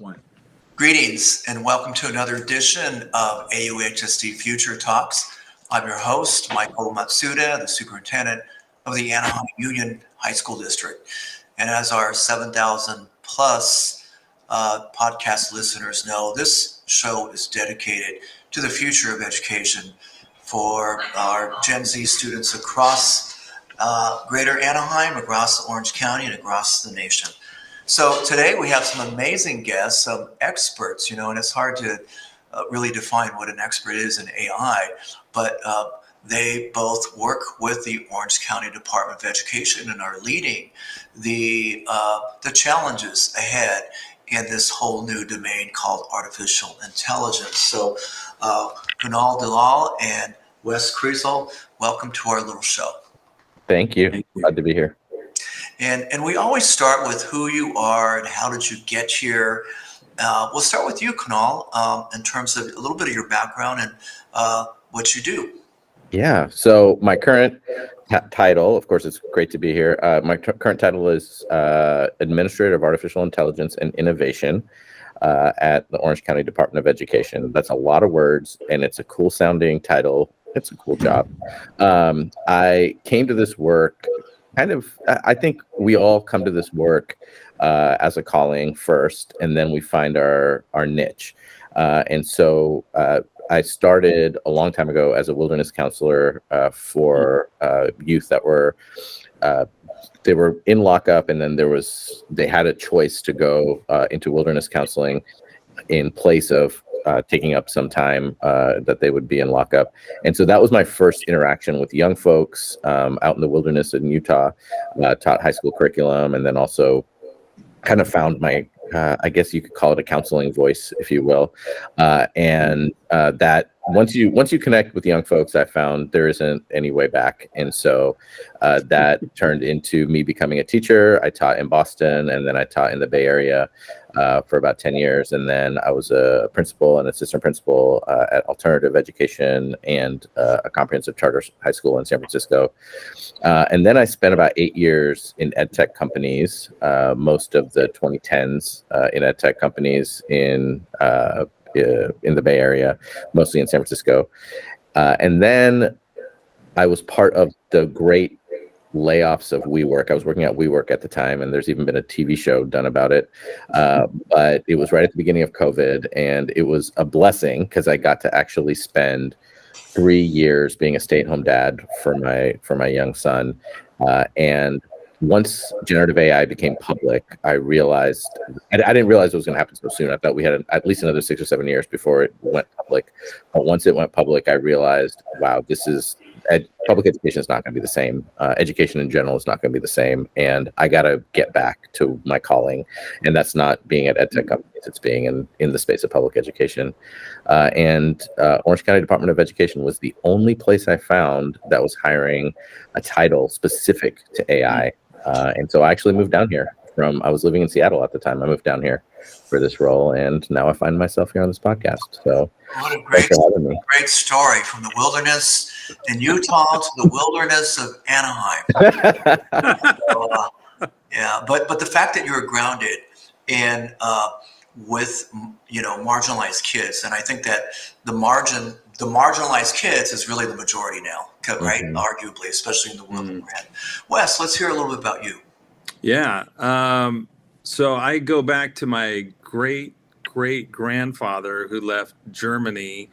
one. Greetings and welcome to another edition of AUHSD Future Talks. I'm your host, Michael Matsuda, the Superintendent of the Anaheim Union High School District. And as our 7,000 plus podcast listeners know, this show is dedicated to the future of education for our Gen Z students across Greater Anaheim, across Orange County, and across the nation. So today we have some amazing guests, some experts, and it's hard to really define what an expert is in AI, but they both work with the Orange County Department of Education and are leading the challenges ahead in this whole new domain called artificial intelligence. So Kunal Dalal and Wes Kriesel, welcome to our little show. Thank you. Glad to be here. And we always start with who you are and how did you get here. We'll start with you, Kunal, in terms of a little bit of your background and what you do. Yeah. So my current title, of course, it's great to be here. My current title is Administrator of Artificial Intelligence and Innovation at the Orange County Department of Education. That's a lot of words, and it's a cool sounding title. It's a cool job. I came to this work I think we all come to this work as a calling first, and then we find our niche. And so I started a long time ago as a wilderness counselor for youth that were they were in lockup, and then they had a choice to go into wilderness counseling in place of taking up some time that they would be in lockup. And so that was my first interaction with young folks out in the wilderness in Utah. Taught high school curriculum, and then also kind of found my, I guess you could call it a counseling voice, if you will. And that once you connect with young folks, I found there isn't any way back. And so that turned into me becoming a teacher. I taught in Boston, and then I taught in the Bay Area for about 10 years. And then I was a principal and assistant principal at Alternative Education and a comprehensive charter high school in San Francisco. And then I spent about 8 years in ed tech companies, most of the 2010s in ed tech companies in the Bay Area, mostly in San Francisco. And then I was part of the great layoffs of WeWork. I was working at WeWork at the time, and there's even been a TV show done about it. But it was right at the beginning of COVID, and it was a blessing because I got to actually spend 3 years being a stay-at-home dad for my young son. And once generative AI became public, I realized I didn't realize it was going to happen so soon. I thought we had at least another 6 or 7 years before it went public. But once it went public, I realized, wow, public education is not going to be the same. Education in general is not going to be the same. And I got to get back to my calling. And that's not being at ed tech companies. It's being in the space of public education. And Orange County Department of Education was the only place I found that was hiring a title specific to AI. And so I actually moved down here I was living in Seattle at the time. I moved down here for this role, and now I find myself here on this podcast. So what a great story, from the wilderness in Utah to the wilderness of Anaheim. Yeah, but the fact that you're grounded in with marginalized kids, and I think that the marginalized kids is really the majority now, right? Mm-hmm. Arguably, especially in the world that we're in. Wes, let's hear a little bit about you. Yeah. So I go back to my great-great-grandfather who left Germany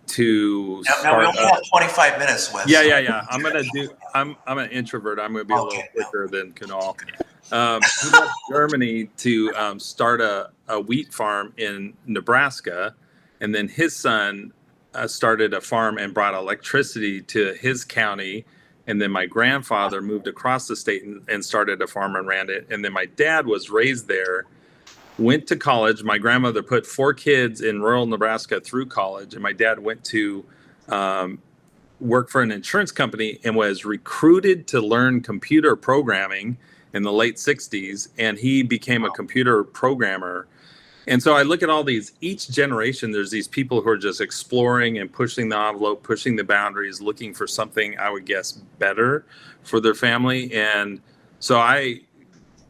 to now we only have 25 minutes, Wes. Yeah. I'm an introvert. I'm going to be a little quicker than Kunal. He left Germany to start a wheat farm in Nebraska, and then his son started a farm and brought electricity to his county. And then my grandfather moved across the state and started a farm and ran it. And then my dad was raised there, went to college. My grandmother put 4 kids in rural Nebraska through college. And my dad went to work for an insurance company and was recruited to learn computer programming in the late 60s. And he became a computer programmer. And so I look at all these, each generation, there's these people who are just exploring and pushing the envelope, pushing the boundaries, looking for something, I would guess, better for their family. And so I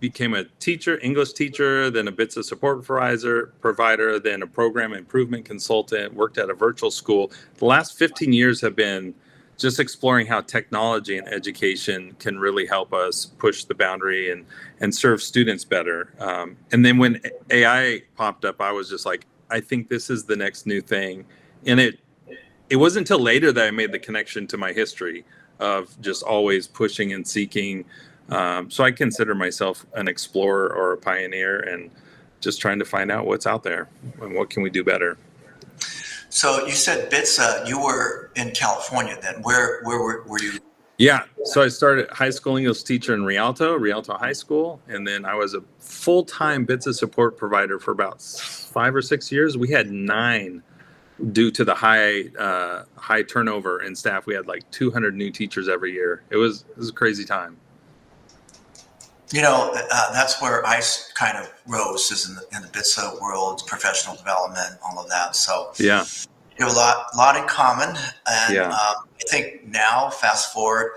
became a teacher, English teacher, then a BITSA support provider, then a program improvement consultant, worked at a virtual school. The last 15 years have been just exploring how technology and education can really help us push the boundary and serve students better. And then when AI popped up, I was just like, I think this is the next new thing. And it wasn't until later that I made the connection to my history of just always pushing and seeking. So I consider myself an explorer or a pioneer and just trying to find out what's out there and what can we do better. So you said BITSA, you were in California then. Where were you? Yeah, so I started high school English teacher in Rialto High School, and then I was a full-time BITSA support provider for about 5 or 6 years. We had 9 due to the high turnover in staff. We had like 200 new teachers every year. It was a crazy time. That's where I kind of rose, is in the BITSA world, professional development, all of that. So yeah, you have a lot in common. And yeah. I think now, fast forward,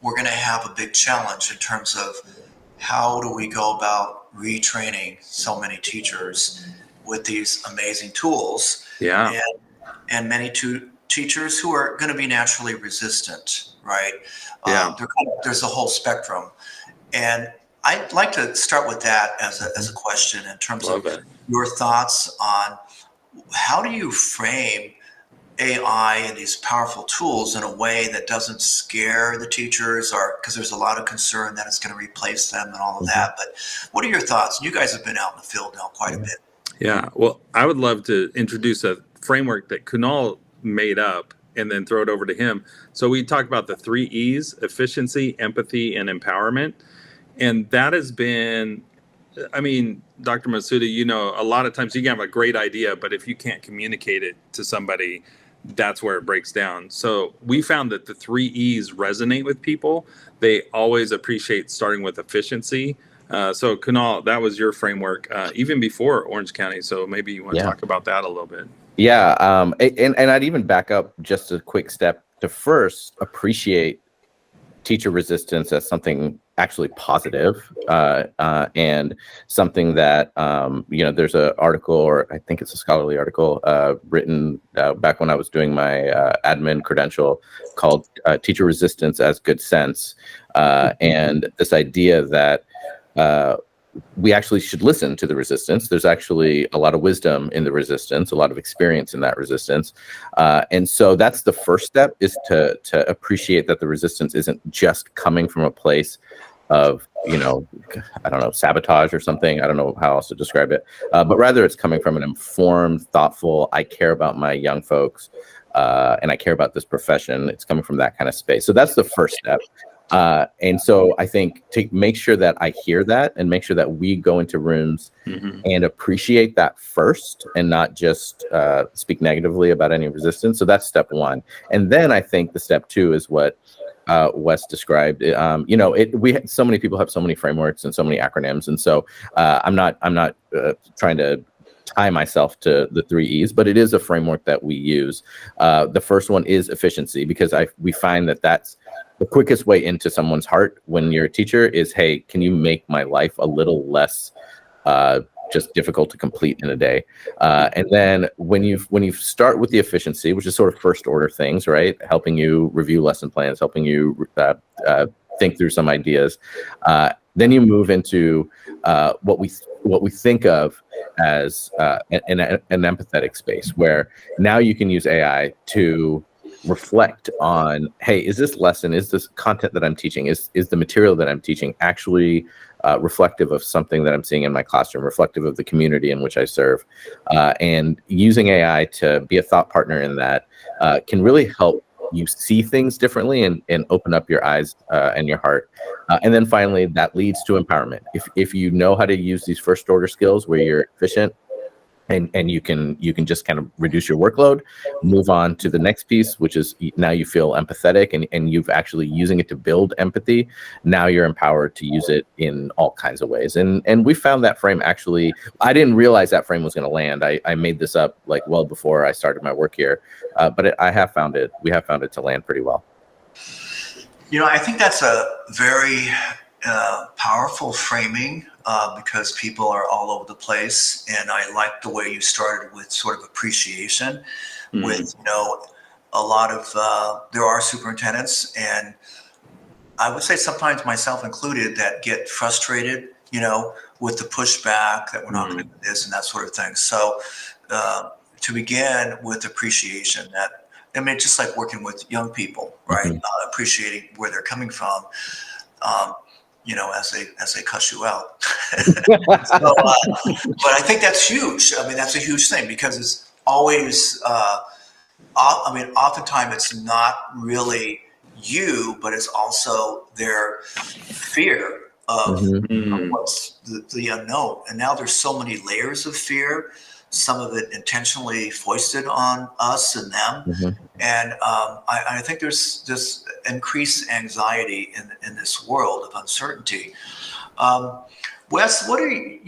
we're going to have a big challenge in terms of how do we go about retraining so many teachers with these amazing tools. Yeah. And many teachers who are going to be naturally resistant, right? Yeah. There's a whole spectrum. And I'd like to start with that as a question in terms of your thoughts on how do you frame AI and these powerful tools in a way that doesn't scare the teachers, or because there's a lot of concern that it's going to replace them and all of that. But what are your thoughts? You guys have been out in the field now quite a bit. Yeah, well, I would love to introduce a framework that Kunal made up and then throw it over to him. So we talk about the 3 E's: efficiency, empathy, and empowerment. And that has been, I mean, Dr. Matsuda, a lot of times you can have a great idea, but if you can't communicate it to somebody, that's where it breaks down. So we found that the 3 E's resonate with people. They always appreciate starting with efficiency. So Kunal, that was your framework even before Orange County. So maybe you want to talk about that a little bit. Yeah. And I'd even back up just a quick step to first appreciate teacher resistance as something actually positive, and something that, there's an article, or I think it's a scholarly article written back when I was doing my admin credential, called Teacher Resistance as Good Sense. And this idea that we actually should listen to the resistance. There's actually a lot of wisdom in the resistance, a lot of experience in that resistance. And so that's the first step, is to appreciate that the resistance isn't just coming from a place of, sabotage or something. I don't know how else to describe it. But rather it's coming from an informed, thoughtful, I care about my young folks, and I care about this profession. It's coming from that kind of space. So that's the first step. And so I think to make sure that I hear that, and make sure that we go into rooms and appreciate that first, and not just speak negatively about any resistance. So that's step 1. And then I think the step 2 is what Wes described. So many people have so many frameworks and so many acronyms. And so I'm not trying to tie myself to the 3 E's, but it is a framework that we use. The first one is efficiency, because we find that that's the quickest way into someone's heart when you're a teacher is, hey, can you make my life a little less just difficult to complete in a day? And then when you start with the efficiency, which is sort of first order things, right? Helping you review lesson plans, helping you think through some ideas. Then you move into what we think of as an empathetic space, where now you can use AI to reflect on, hey, is this lesson, is this content that I'm teaching, is the material that I'm teaching actually reflective of something that I'm seeing in my classroom, reflective of the community in which I serve? And using AI to be a thought partner in that can really help you see things differently and open up your eyes and your heart. And then finally, that leads to empowerment. If you know how to use these first order skills where you're efficient, and you can just kind of reduce your workload, move on to the next piece, which is now you feel empathetic and you've actually using it to build empathy. Now you're empowered to use it in all kinds of ways. And we found that frame actually, I didn't realize that frame was going to land. I made this up like well before I started my work here, but we have found it to land pretty well. I think that's a very powerful framing because people are all over the place. And I like the way you started with sort of appreciation with, a lot of, there are superintendents, and I would say sometimes myself included, that get frustrated, with the pushback that we're not going to do this and that sort of thing. So to begin with appreciation, just like working with young people, right? Appreciating where they're coming from, as they cuss you out. So, but I think that's huge. I mean, that's a huge thing, because it's always, oftentimes it's not really you, but it's also their fear of what's the unknown. And now there's so many layers of fear, some of it intentionally foisted on us and them. And I think there's this increased anxiety in this world of uncertainty. Wes, what are you,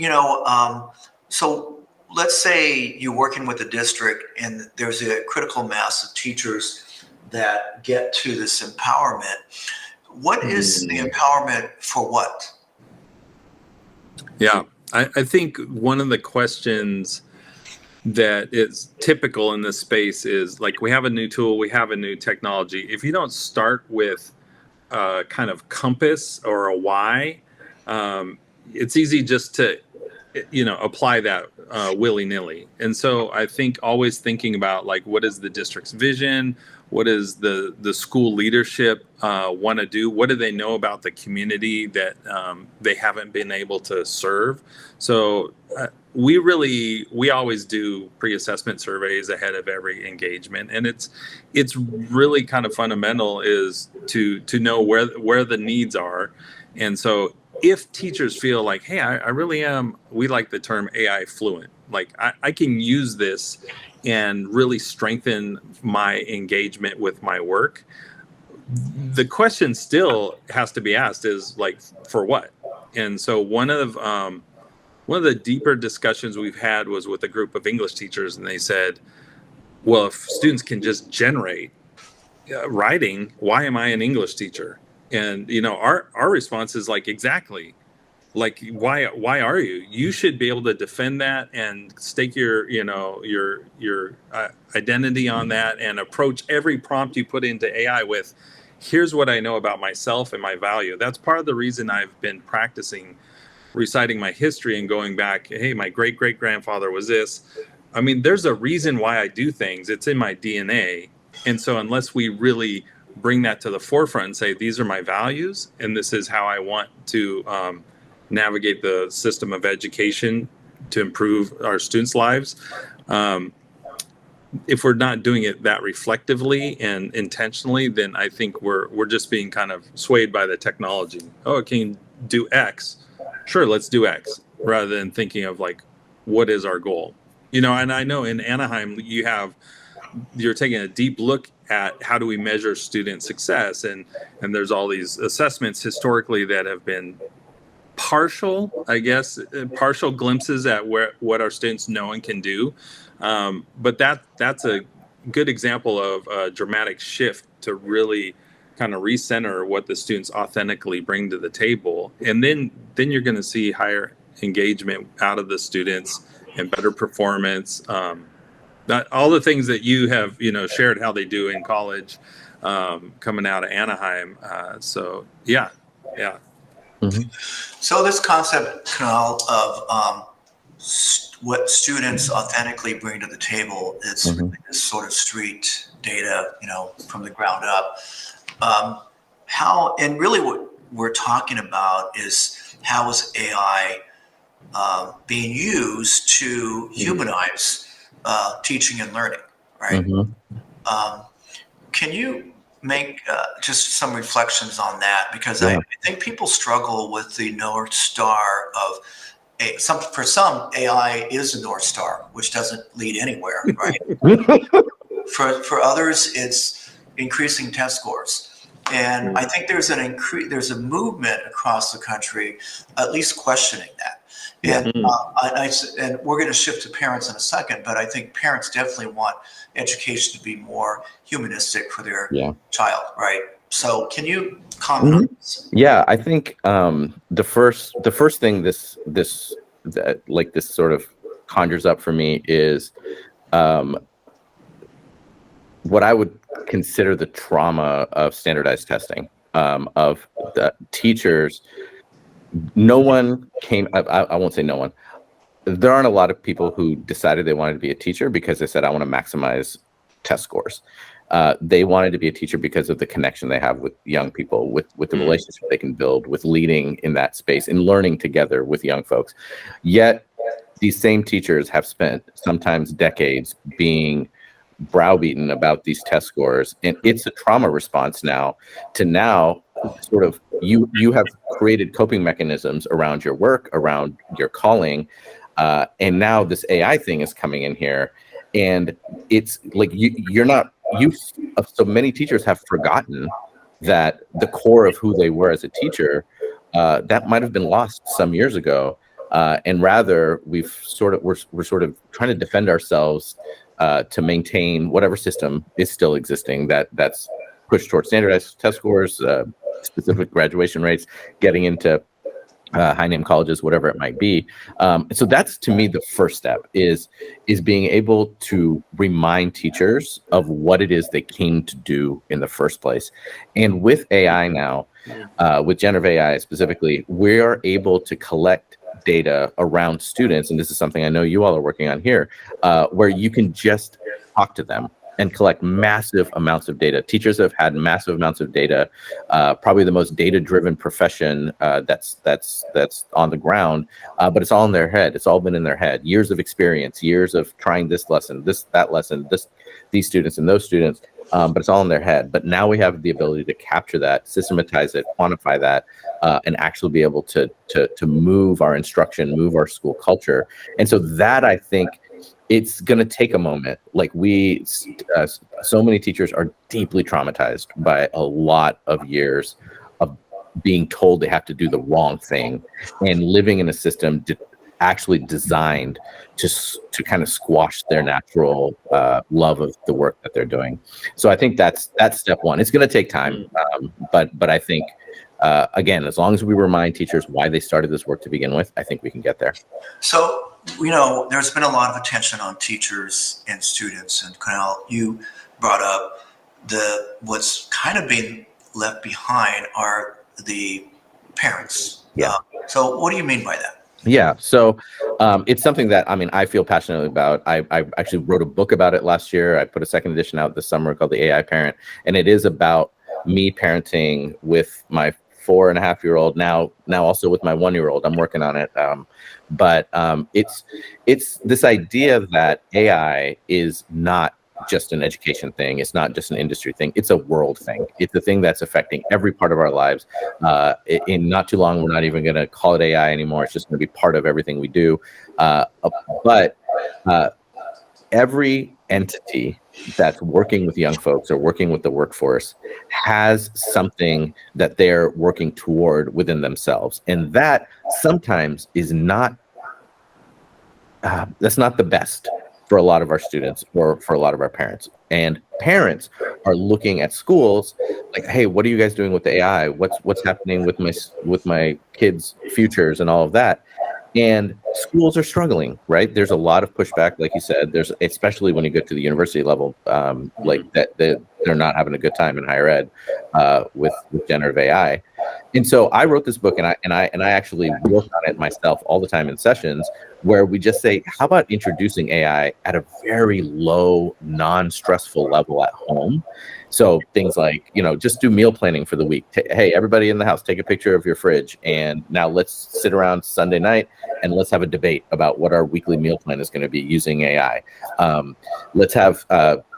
so let's say you're working with a district and there's a critical mass of teachers that get to this empowerment. What is the empowerment for what? Yeah, I think one of the questions that is typical in this space is, like, we have a new tool, we have a new technology. If you don't start with a kind of compass or a why, it's easy just to, apply that willy-nilly. And so I think always thinking about, like, what is the district's vision? What does the school leadership want to do? What do they know about the community that they haven't been able to serve? So we always do pre-assessment surveys ahead of every engagement, and it's really kind of fundamental is to know where the needs are. And so if teachers feel like, hey, I really am, we like the term AI fluent, like I can use this and really strengthen my engagement with my work. The question still has to be asked is, like, for what? And so one of the deeper discussions we've had was with a group of English teachers, and they said, well, if students can just generate writing, why am I an English teacher? And our response is, like, exactly. Like, why are you? You should be able to defend that and stake your identity on that, and approach every prompt you put into AI with, here's what I know about myself and my value. That's part of the reason I've been practicing reciting my history and going back, hey, my great-great-grandfather was this. I mean, there's a reason why I do things. It's in my DNA. And so unless we really bring that to the forefront and say, these are my values, and this is how I want to navigate the system of education to improve our students' lives. If we're not doing it that reflectively and intentionally, then I think we're just being kind of swayed by the technology. Oh, it can do X. Sure, let's do X, rather than thinking of, like, what is our goal? And I know in Anaheim you're taking a deep look at how do we measure student success, and there's all these assessments historically that have been partial glimpses at what our students know and can do. But that's a good example of a dramatic shift to really kind of recenter what the students authentically bring to the table. And then you're going to see higher engagement out of the students and better performance. All the things that you have, shared how they do in college, coming out of Anaheim. So yeah. So this concept, Kunal, of what students authentically bring to the table, it's really this sort of street data, from the ground up. And really what we're talking about is, how is AI being used to humanize teaching and learning, right? Can you make just some reflections on that? Because I think people struggle with the North Star of for some, AI is a North Star, which doesn't lead anywhere, right? For others, it's increasing test scores. And I think there's a movement across the country, at least questioning that. And and we're going to shift to parents in a second, but I think parents definitely want education to be more humanistic for their child, right? So can you comment on this? Yeah, I think the first thing this sort of conjures up for me is what I would consider the trauma of standardized testing, of the teachers. No one came, I won't say no one. There aren't a lot of people who decided they wanted to be a teacher because they said, I want to maximize test scores. They wanted to be a teacher because of the connection they have with young people, with the relationship they can build, with leading in that space and learning together with young folks. Yet these same teachers have spent sometimes decades being browbeaten about these test scores, and it's a trauma response now sort of you have created coping mechanisms around your work, around your calling, and now this AI thing is coming in here, and it's like so many teachers have forgotten that the core of who they were as a teacher, that might have been lost some years ago, and rather we're sort of trying to defend ourselves to maintain whatever system is still existing that's pushed towards standardized test scores, specific graduation rates, getting into high name colleges, whatever it might be. So that's, to me, the first step is being able to remind teachers of what it is they came to do in the first place. And with AI now, with generative AI specifically, we are able to collect data around students, and this is something I know you all are working on here, where you can just talk to them and collect massive amounts of data. Teachers have had massive amounts of data, probably the most data-driven profession that's on the ground, but it's all in their head. It's all been in their head. Years of experience, years of trying this lesson, that lesson, these students and those students, but it's all in their head. But now we have the ability to capture that, systematize it, quantify that, and actually be able to move our instruction, move our school culture. And so that, I think, it's going to take a moment. Like so many teachers are deeply traumatized by a lot of years of being told they have to do the wrong thing and living in a system actually designed to kind of squash their natural love of the work that they're doing. So I think that's step one. It's going to take time, but I think again, as long as we remind teachers why they started this work to begin with, I think we can get there. So, there's been a lot of attention on teachers and students, and Kunal, you brought up what's kind of being left behind are the parents. Yeah. So what do you mean by that? Yeah, so it's something that, I feel passionately about. I actually wrote a book about it last year. I put a second edition out this summer called The AI Parent, and it is about me parenting with my 4.5-year-old, now also with my 1-year-old. I'm working on it. But it's this idea that AI is not just an education thing. It's not just an industry thing. It's a world thing. It's a thing that's affecting every part of our lives. In not too long, we're not even going to call it AI anymore. It's just going to be part of everything we do. But every entity that's working with young folks or working with the workforce has something that they're working toward within themselves. And that sometimes is that's not the best for a lot of our students or for a lot of our parents. And parents are looking at schools like, hey, what are you guys doing with the AI? What's happening with my kids' futures and all of that? And schools are struggling, right? There's a lot of pushback, like you said. There's, especially when you get to the university level, like that they're not having a good time in higher ed with generative AI. And so I wrote this book, and I actually work on it myself all the time in sessions, where we just say, how about introducing AI at a very low, non-stressful level at home? So things like, just do meal planning for the week. Hey, everybody in the house, take a picture of your fridge, and now let's sit around Sunday night and let's have a debate about what our weekly meal plan is going to be using AI. Let's have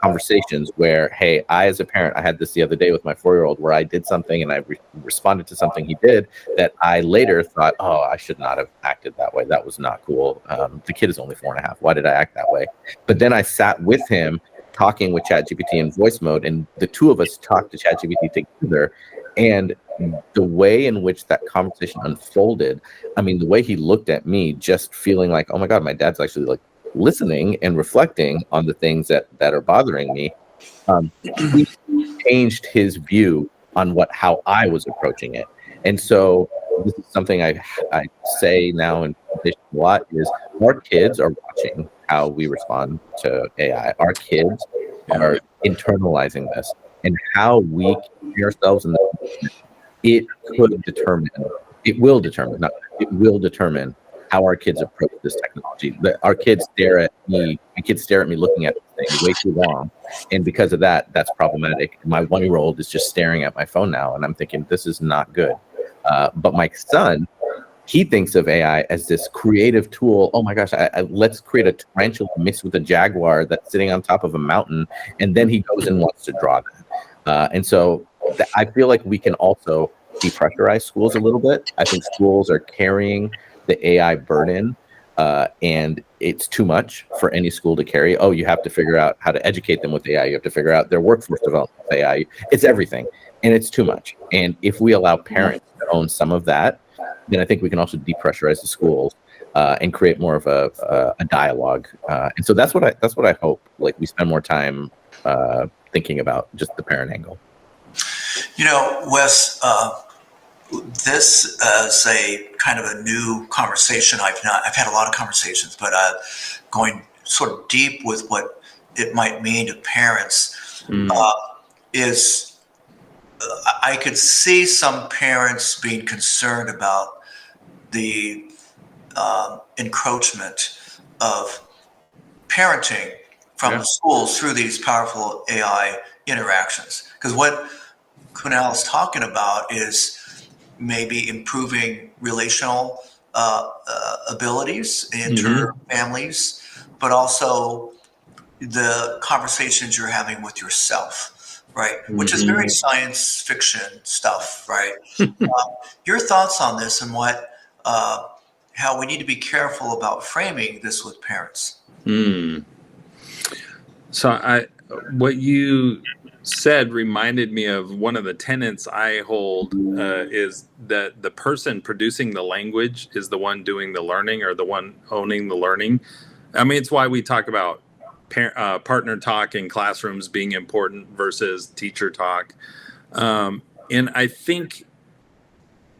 conversations where, hey, I as a parent, I had this the other day with my 4-year-old where I did something and I responded to something he did that I later thought, oh, I should not have acted that way. That was not cool. The kid is only 4.5. Why did I act that way? But then I sat with him talking with ChatGPT in voice mode, and the two of us talked to ChatGPT together. And the way in which that conversation unfolded, the way he looked at me, just feeling like, oh my God, my dad's actually like listening and reflecting on the things that are bothering me. He changed his view on how I was approaching it. And so this is something I say now in a lot is our kids are watching how we respond to AI. Our kids are internalizing this, and how we carry ourselves in this, it will determine how our kids approach this technology. Our kids stare at me. My kids stare at me looking at this thing way too long, and because of that, that's problematic. My 1-year-old is just staring at my phone now, and I'm thinking this is not good. But my son, he thinks of AI as this creative tool. Oh my gosh, let's create a tarantula mixed with a jaguar that's sitting on top of a mountain, and then he goes and wants to draw that. And so I feel like we can also depressurize schools a little bit. I think schools are carrying the AI burden, and it's too much for any school to carry. Oh, you have to figure out how to educate them with AI. You have to figure out their workforce development with AI. It's everything, and it's too much. And if we allow parents to own some of that, then I think we can also depressurize the schools and create more of a dialogue. And so that's what I hope. Like, we spend more time thinking about just the parent angle. Wes, this is a kind of a new conversation. I've had a lot of conversations, but going sort of deep with what it might mean to parents is I could see some parents being concerned about the encroachment of parenting from the schools through these powerful AI interactions. Because what Kunal is talking about is maybe improving relational abilities inter families, but also the conversations you're having with yourself, right? Which is very science fiction stuff, right? Your thoughts on this and how we need to be careful about framing this with parents. So what you said reminded me of one of the tenets I hold is that the person producing the language is the one doing the learning, or the one owning the learning. I mean, it's why we talk about partner talk in classrooms being important versus teacher talk. And I think,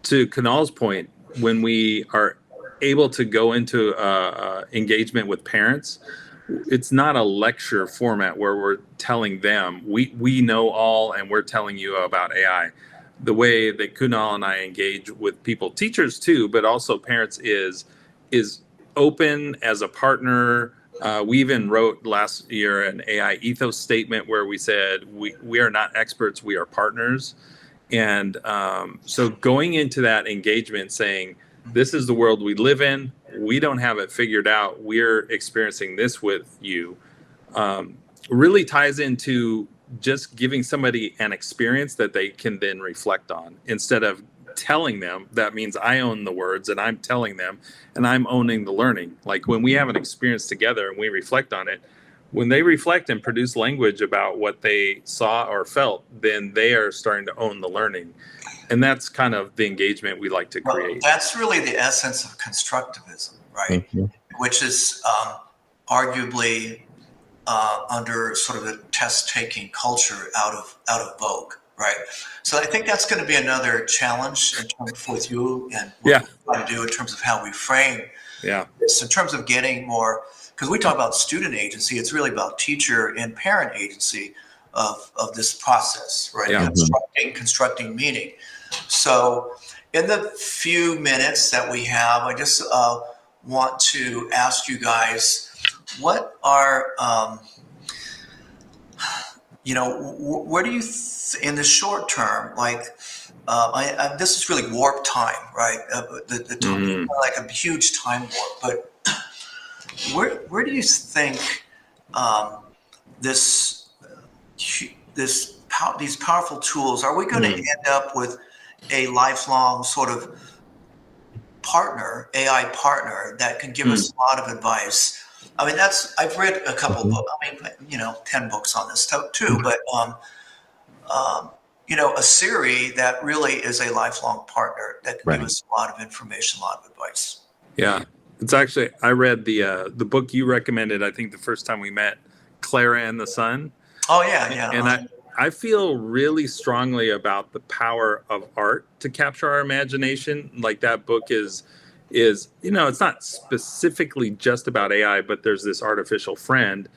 to Kunal's point, when we are able to go into engagement with parents, it's not a lecture format where we're telling them we know all and we're telling you about AI. The way that Kunal and I engage with people, teachers too, but also parents, is open as a partner. We even wrote last year an AI ethos statement where we said we are not experts, we are partners. And so going into that engagement saying, this is the world we live in, we don't have it figured out, we're experiencing this with you, really ties into just giving somebody an experience that they can then reflect on. Instead of telling them, that means I own the words and I'm telling them and I'm owning the learning. Like, when we have an experience together and we reflect on it, when they reflect and produce language about what they saw or felt, then they are starting to own the learning. And that's kind of the engagement we like to create. Well, that's really the essence of constructivism, right? Which is arguably under sort of a test-taking culture out of vogue, right? So I think that's going to be another challenge in terms with you and what we're trying to do in terms of how we frame this, in terms of getting more, because we talk about student agency, it's really about teacher and parent agency of this process, right? Constructing meaning. So in the few minutes that we have, I just want to ask you guys, what are, where do you, in the short term, like, this is really warp time, right? The time, like a huge time warp, but where do you think these powerful tools, are we going to end up with a lifelong sort of partner, AI partner that can give us a lot of advice? I mean, I've read a couple books, 10 books on this stuff too, but, a Siri that really is a lifelong partner that can give us a lot of information, a lot of advice. Yeah. It's actually, I read the book you recommended, I think the first time we met, Clara and the Sun. Oh, yeah. And I feel really strongly about the power of art to capture our imagination. Like that book is it's not specifically just about AI, but there's this artificial friend,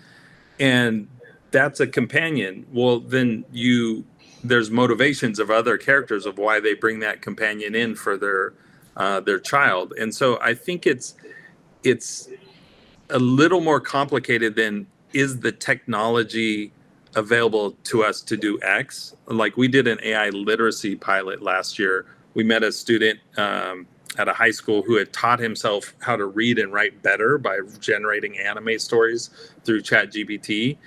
and that's a companion. Well, then there's motivations of other characters of why they bring that companion in for their child. And so I think it's a little more complicated than, is the technology available to us to do X? Like we did an AI literacy pilot last year. We met a student at a high school who had taught himself how to read and write better by generating anime stories through ChatGPT.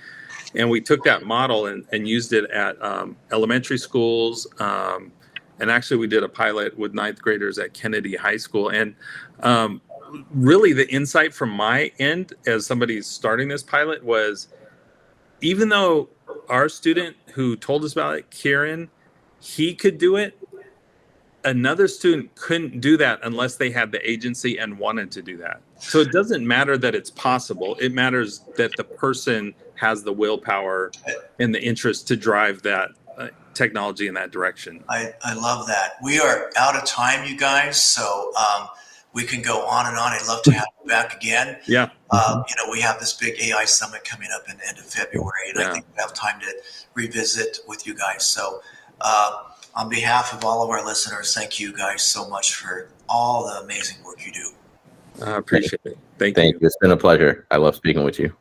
And we took that model and used it at elementary schools. And actually, we did a pilot with ninth graders at Kennedy High School. And really, the insight from my end as somebody starting this pilot was, even though our student who told us about it, Kieran, he could do it, another student couldn't do that unless they had the agency and wanted to do that. So it doesn't matter that it's possible. It matters that the person has the willpower and the interest to drive that technology in that direction. I love that. We are out of time, you guys. So we can go on and on. I'd love to have you back again. Yeah. We have this big AI summit coming up in the end of February, and I think we have time to revisit with you guys. So on behalf of all of our listeners, thank you guys so much for all the amazing work you do. I appreciate it. Thank you. you. It's been a pleasure. I love speaking with you.